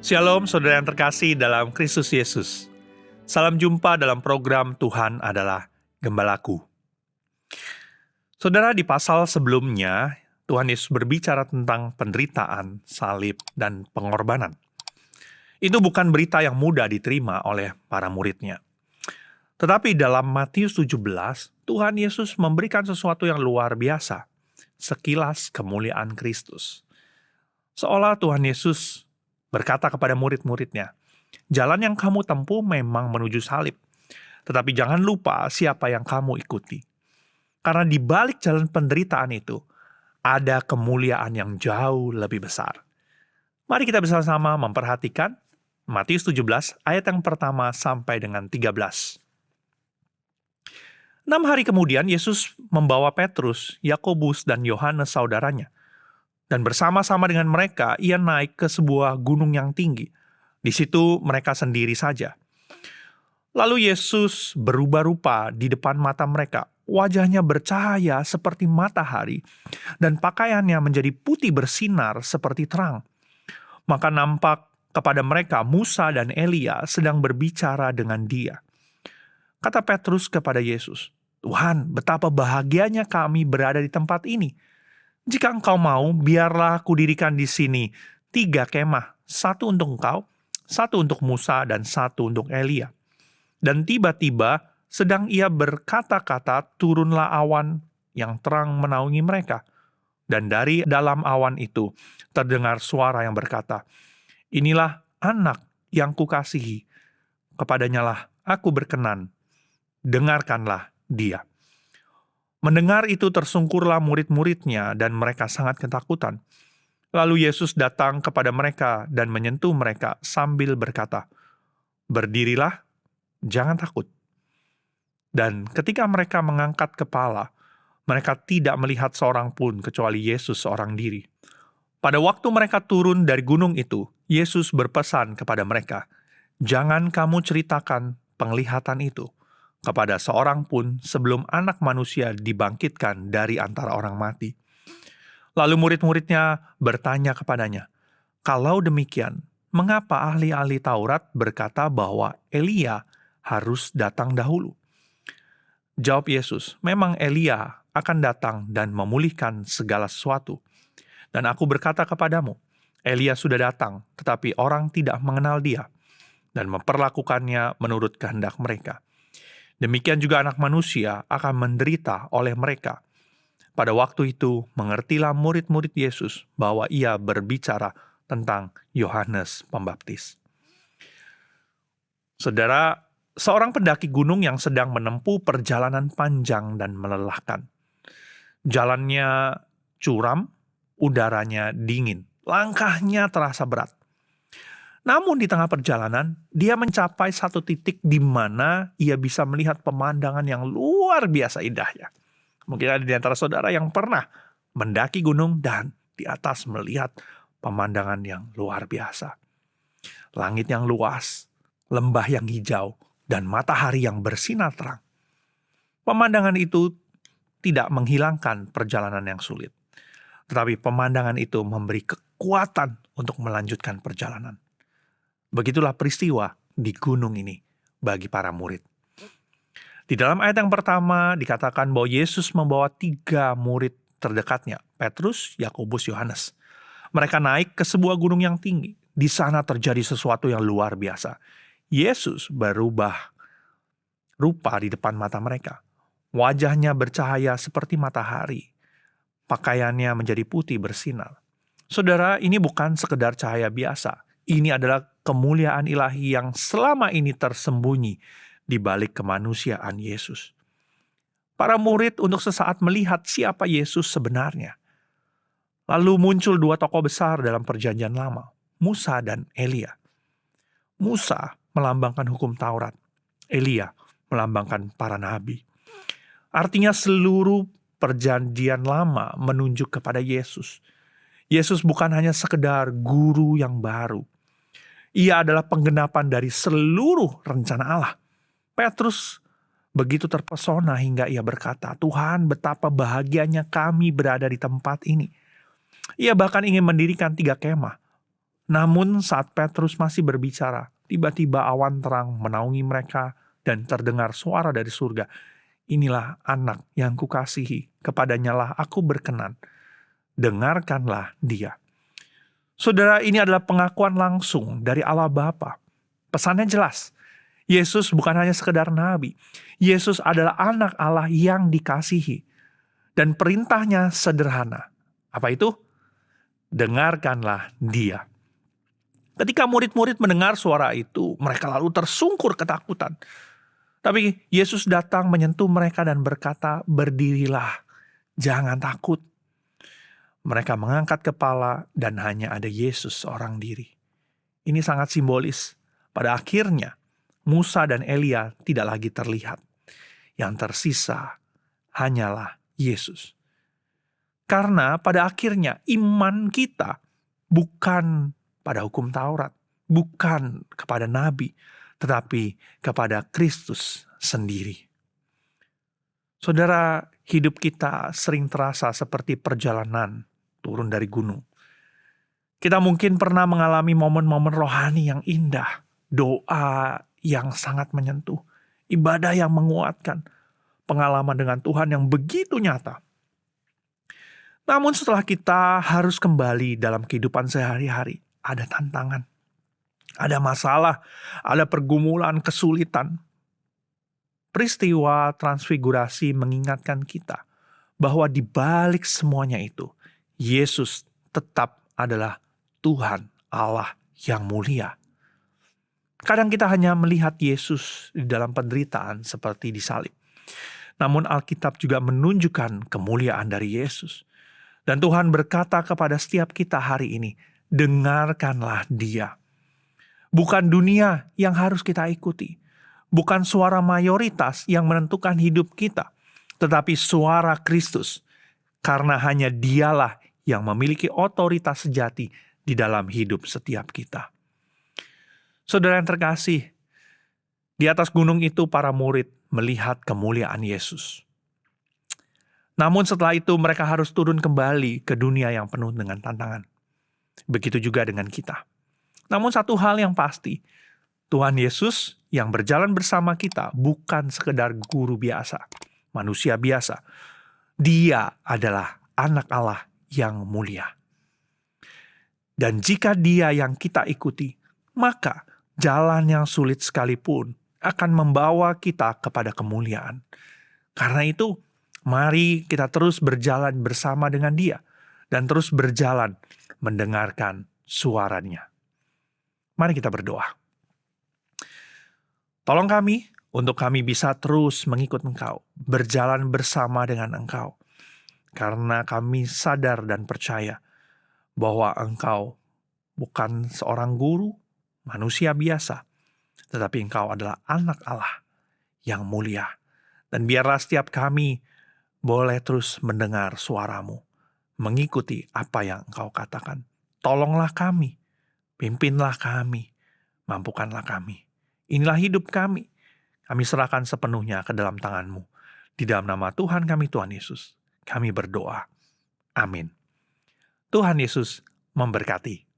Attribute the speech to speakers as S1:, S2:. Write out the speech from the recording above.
S1: Shalom saudara yang terkasih dalam Kristus Yesus. Salam jumpa dalam program Tuhan adalah Gembalaku. Saudara, di pasal sebelumnya, Tuhan Yesus berbicara tentang penderitaan, salib, dan pengorbanan. Itu bukan berita yang mudah diterima oleh para muridnya. Tetapi dalam Matius 17, Tuhan Yesus memberikan sesuatu yang luar biasa, sekilas kemuliaan Kristus. Seolah Tuhan Yesus berkata kepada murid-muridnya, jalan yang kamu tempuh memang menuju salib, tetapi jangan lupa siapa yang kamu ikuti. Karena di balik jalan penderitaan itu, ada kemuliaan yang jauh lebih besar. Mari kita bersama-sama memperhatikan Matius 17 ayat yang pertama sampai dengan 13. 6 hari kemudian Yesus membawa Petrus, Yakobus, dan Yohanes saudaranya. Dan bersama-sama dengan mereka, ia naik ke sebuah gunung yang tinggi. Di situ mereka sendiri saja. Lalu Yesus berubah rupa di depan mata mereka. Wajahnya bercahaya seperti matahari, dan pakaiannya menjadi putih bersinar seperti terang. Maka nampak kepada mereka Musa dan Elia sedang berbicara dengan dia. Kata Petrus kepada Yesus, Tuhan, betapa bahagianya kami berada di tempat ini. Jika engkau mau, biarlah aku dirikan di sini 3 kemah, 1 untuk engkau, 1 untuk Musa, dan 1 untuk Elia. Dan tiba-tiba, sedang ia berkata-kata, turunlah awan yang terang menaungi mereka. Dan dari dalam awan itu, terdengar suara yang berkata, inilah anak yang kukasihi, kepadanyalah aku berkenan, dengarkanlah dia. Mendengar itu tersungkurlah murid-muridnya dan mereka sangat ketakutan. Lalu Yesus datang kepada mereka dan menyentuh mereka sambil berkata, berdirilah, jangan takut. Dan ketika mereka mengangkat kepala, mereka tidak melihat seorang pun kecuali Yesus seorang diri. Pada waktu mereka turun dari gunung itu, Yesus berpesan kepada mereka, jangan kamu ceritakan penglihatan itu kepada seorang pun sebelum anak manusia dibangkitkan dari antara orang mati. Lalu murid-muridnya bertanya kepadanya, kalau demikian, mengapa ahli-ahli Taurat berkata bahwa Elia harus datang dahulu? Jawab Yesus, memang Elia akan datang dan memulihkan segala sesuatu. Dan aku berkata kepadamu, Elia sudah datang, tetapi orang tidak mengenal dia, dan memperlakukannya menurut kehendak mereka. Demikian juga anak manusia akan menderita oleh mereka. Pada waktu itu, mengertilah murid-murid Yesus bahwa ia berbicara tentang Yohanes Pembaptis. Saudara, seorang pendaki gunung yang sedang menempuh perjalanan panjang dan melelahkan. Jalannya curam, udaranya dingin, langkahnya terasa berat. Namun di tengah perjalanan, dia mencapai satu titik di mana ia bisa melihat pemandangan yang luar biasa indahnya. Mungkin ada di antara saudara yang pernah mendaki gunung dan di atas melihat pemandangan yang luar biasa. Langit yang luas, lembah yang hijau, dan matahari yang bersinar terang. Pemandangan itu tidak menghilangkan perjalanan yang sulit. Tetapi pemandangan itu memberi kekuatan untuk melanjutkan perjalanan. Begitulah peristiwa di gunung ini bagi para murid. Di dalam ayat yang pertama dikatakan bahwa Yesus membawa 3 murid terdekatnya, Petrus, Yakobus, Yohanes. Mereka naik ke sebuah gunung yang tinggi. Di sana terjadi sesuatu yang luar biasa. Yesus berubah rupa di depan mata mereka. Wajahnya bercahaya seperti matahari. Pakaiannya menjadi putih bersinar. Saudara, ini bukan sekedar cahaya biasa. Ini adalah kemuliaan ilahi yang selama ini tersembunyi di balik kemanusiaan Yesus. Para murid untuk sesaat melihat siapa Yesus sebenarnya. Lalu muncul 2 tokoh besar dalam perjanjian lama, Musa dan Elia. Musa melambangkan hukum Taurat, Elia melambangkan para nabi. Artinya seluruh perjanjian lama menunjuk kepada Yesus. Yesus bukan hanya sekedar guru yang baru. Ia adalah penggenapan dari seluruh rencana Allah. Petrus begitu terpesona hingga ia berkata, Tuhan, betapa bahagianya kami berada di tempat ini. Ia bahkan ingin mendirikan 3 kemah. Namun saat Petrus masih berbicara, tiba-tiba awan terang menaungi mereka dan terdengar suara dari surga. Inilah anak yang kukasihi, kepadanya lah aku berkenan. Dengarkanlah dia. Saudara, ini adalah pengakuan langsung dari Allah Bapa. Pesannya jelas. Yesus bukan hanya sekedar nabi. Yesus adalah anak Allah yang dikasihi. Dan perintahnya sederhana. Apa itu? Dengarkanlah dia. Ketika murid-murid mendengar suara itu, mereka lalu tersungkur ketakutan. Tapi Yesus datang menyentuh mereka dan berkata, "Berdirilah, jangan takut." Mereka mengangkat kepala dan hanya ada Yesus seorang diri. Ini sangat simbolis. Pada akhirnya, Musa dan Elia tidak lagi terlihat. Yang tersisa hanyalah Yesus. Karena pada akhirnya iman kita bukan pada hukum Taurat, bukan kepada nabi, tetapi kepada Kristus sendiri. Saudara, hidup kita sering terasa seperti perjalanan turun dari gunung. Kita mungkin pernah mengalami momen-momen rohani yang indah, doa yang sangat menyentuh, ibadah yang menguatkan, pengalaman dengan Tuhan yang begitu nyata. Namun setelah kita harus kembali dalam kehidupan sehari-hari, ada tantangan, ada masalah, ada pergumulan, kesulitan. Peristiwa transfigurasi mengingatkan kita bahwa di balik semuanya itu, Yesus tetap adalah Tuhan Allah yang mulia. Kadang kita hanya melihat Yesus di dalam penderitaan seperti disalib. Namun Alkitab juga menunjukkan kemuliaan dari Yesus. Dan Tuhan berkata kepada setiap kita hari ini, dengarkanlah dia. Bukan dunia yang harus kita ikuti. Bukan suara mayoritas yang menentukan hidup kita. Tetapi suara Kristus. Karena hanya dialah yang memiliki otoritas sejati di dalam hidup setiap kita. Saudara yang terkasih, di atas gunung itu para murid melihat kemuliaan Yesus. Namun setelah itu mereka harus turun kembali ke dunia yang penuh dengan tantangan. Begitu juga dengan kita. Namun satu hal yang pasti, Tuhan Yesus yang berjalan bersama kita bukan sekedar guru biasa, manusia biasa. Dia adalah anak Allah yang mulia. Dan jika dia yang kita ikuti, maka jalan yang sulit sekalipun akan membawa kita kepada kemuliaan. Karena itu, mari kita terus berjalan bersama dengan dia dan terus berjalan mendengarkan suaranya. Mari kita berdoa. Tolong kami untuk kami bisa terus mengikut Engkau, berjalan bersama dengan Engkau. Karena kami sadar dan percaya bahwa Engkau bukan seorang guru, manusia biasa, tetapi Engkau adalah anak Allah yang mulia. Dan biarlah setiap kami boleh terus mendengar suara-Mu, mengikuti apa yang Engkau katakan. Tolonglah kami, pimpinlah kami, mampukanlah kami. Inilah hidup kami. Kami serahkan sepenuhnya ke dalam tangan-Mu. Di dalam nama Tuhan kami, Tuhan Yesus, kami berdoa. Amin. Tuhan Yesus memberkati.